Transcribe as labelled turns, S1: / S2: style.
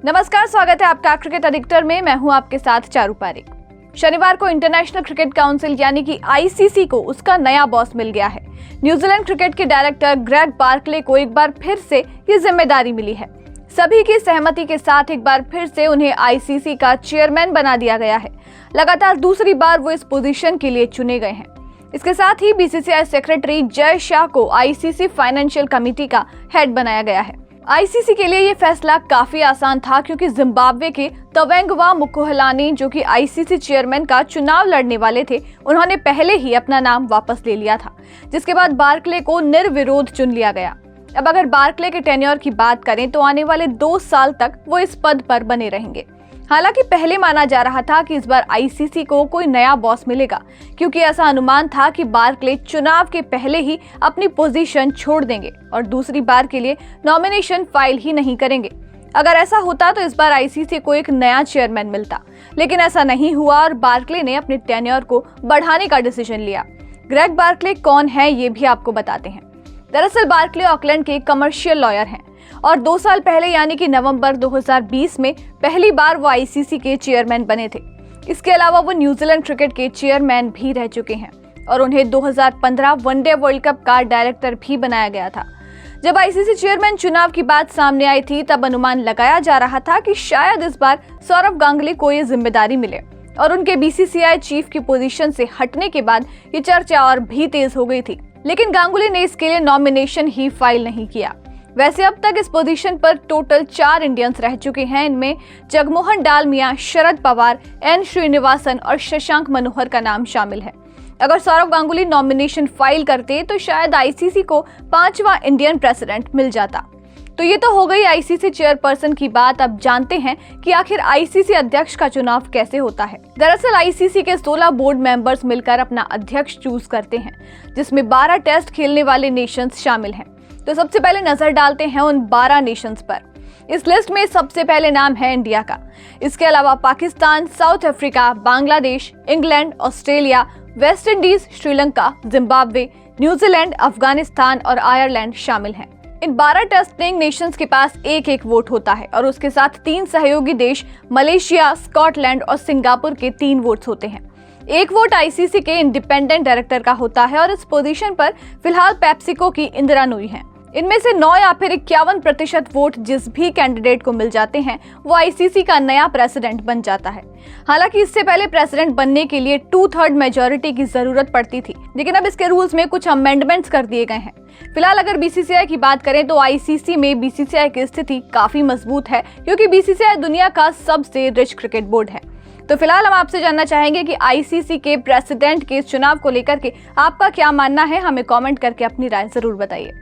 S1: नमस्कार, स्वागत है आपका क्रिकेट एडिक्टर में। मैं हूं आपके साथ चारू पारेख। शनिवार को इंटरनेशनल क्रिकेट काउंसिल यानी कि आईसीसी को उसका नया बॉस मिल गया है। न्यूजीलैंड क्रिकेट के डायरेक्टर ग्रेग बार्कले को एक बार फिर से ये जिम्मेदारी मिली है। सभी की सहमति के साथ एक बार फिर से उन्हें आईसीसी का चेयरमैन बना दिया गया है। लगातार दूसरी बार वो इस पोजीशन के लिए चुने गए हैं। इसके साथ ही बीसीसीआई सेक्रेटरी जय शाह को आईसीसी फाइनेंशियल कमेटी का हेड बनाया गया है। आईसीसी के लिए ये फैसला काफी आसान था क्योंकि जिम्बाब्वे के तवेंगवा मुकुहलानी, जो कि आईसीसी चेयरमैन का चुनाव लड़ने वाले थे, उन्होंने पहले ही अपना नाम वापस ले लिया था, जिसके बाद बार्कले को निर्विरोध चुन लिया गया। अब अगर बार्कले के टेन्योर की बात करें तो आने वाले 2 साल तक वो इस पद पर बने रहेंगे। हालांकि पहले माना जा रहा था कि इस बार आईसीसी को कोई नया बॉस मिलेगा, क्योंकि ऐसा अनुमान था कि बार्कले चुनाव के पहले ही अपनी पोजीशन छोड़ देंगे और दूसरी बार के लिए नॉमिनेशन फाइल ही नहीं करेंगे। अगर ऐसा होता तो इस बार आईसीसी को एक नया चेयरमैन मिलता, लेकिन ऐसा नहीं हुआ और बार्कले ने अपने टेन्योर को बढ़ाने का डिसीजन लिया। ग्रेग बार्कले कौन है ये भी आपको बताते हैं। दरअसल बार्कले ऑकलैंड के कमर्शियल लॉयर हैं और 2 साल पहले यानी कि नवंबर 2020 में पहली बार वो आईसीसी के चेयरमैन बने थे। इसके अलावा वो न्यूजीलैंड क्रिकेट के चेयरमैन भी रह चुके हैं और उन्हें 2015 वनडे वर्ल्ड कप का डायरेक्टर भी बनाया गया था। जब आईसीसी चेयरमैन चुनाव की बात सामने आई थी तब अनुमान लगाया जा रहा था कि शायद इस बार सौरव गांगुली को ये जिम्मेदारी मिले और उनके बीसीसीआई चीफ की पोजीशन से हटने के बाद ये चर्चा और भी तेज हो गई थी। लेकिन गांगुली ने इसके लिए नॉमिनेशन ही फाइल नहीं किया। वैसे अब तक इस पोजीशन पर टोटल 4 इंडियंस रह चुके हैं। इनमें जगमोहन डालमिया, शरद पवार, एन श्रीनिवासन और शशांक मनोहर का नाम शामिल है। अगर सौरव गांगुली नॉमिनेशन फाइल करते तो शायद आईसीसी को 5वां इंडियन प्रेसिडेंट मिल जाता। तो ये तो हो गई आईसीसी चेयरपर्सन की बात। अब जानते हैं कि आखिर आईसीसी अध्यक्ष का चुनाव कैसे होता है। दरअसल आईसीसी के 16 बोर्ड मेंबर्स मिलकर अपना अध्यक्ष चूज करते हैं, जिसमें 12 टेस्ट खेलने वाले नेशंस शामिल हैं। तो सबसे पहले नजर डालते हैं उन 12 नेशंस पर। इस लिस्ट में सबसे पहले नाम है इंडिया का। इसके अलावा Pakistan, south Africa, Bangladesh, England, Australia, West Indies, Sri Lanka, Zimbabwe, New Zealand, Afghanistan और आयरलैंड शामिल हैं। इन 12 टेस्टिंग नेशंस के पास एक वोट होता है और उसके साथ 3 सहयोगी देश मलेशिया, स्कॉटलैंड और सिंगापुर के 3 वोट्स होते हैं। 1 वोट आईसीसी के इंडिपेंडेंट डायरेक्टर का होता है और इस पोजीशन पर फिलहाल पेप्सिको की इंदिरा नूई हैं। इनमें से 9 या फिर 51% वोट जिस भी कैंडिडेट को मिल जाते हैं वो आईसीसी का नया प्रेसिडेंट बन जाता है। हालांकि इससे पहले प्रेसिडेंट बनने के लिए 2/3 मेजॉरिटी की जरूरत पड़ती थी, लेकिन अब इसके रूल्स में कुछ अमेंडमेंट्स कर दिए गए हैं। फिलहाल अगर बीसीसीआई की बात करें तो आईसीसी में बीसीसीआई की स्थिति काफी मजबूत है, क्योंकि बीसीसीआई दुनिया का सबसे रिच क्रिकेट बोर्ड है। तो फिलहाल हम आपसे जानना चाहेंगे कि आईसीसी के प्रेसिडेंट के चुनाव को लेकर के आपका क्या मानना है। हमें कमेंट करके अपनी राय जरूर बताइए।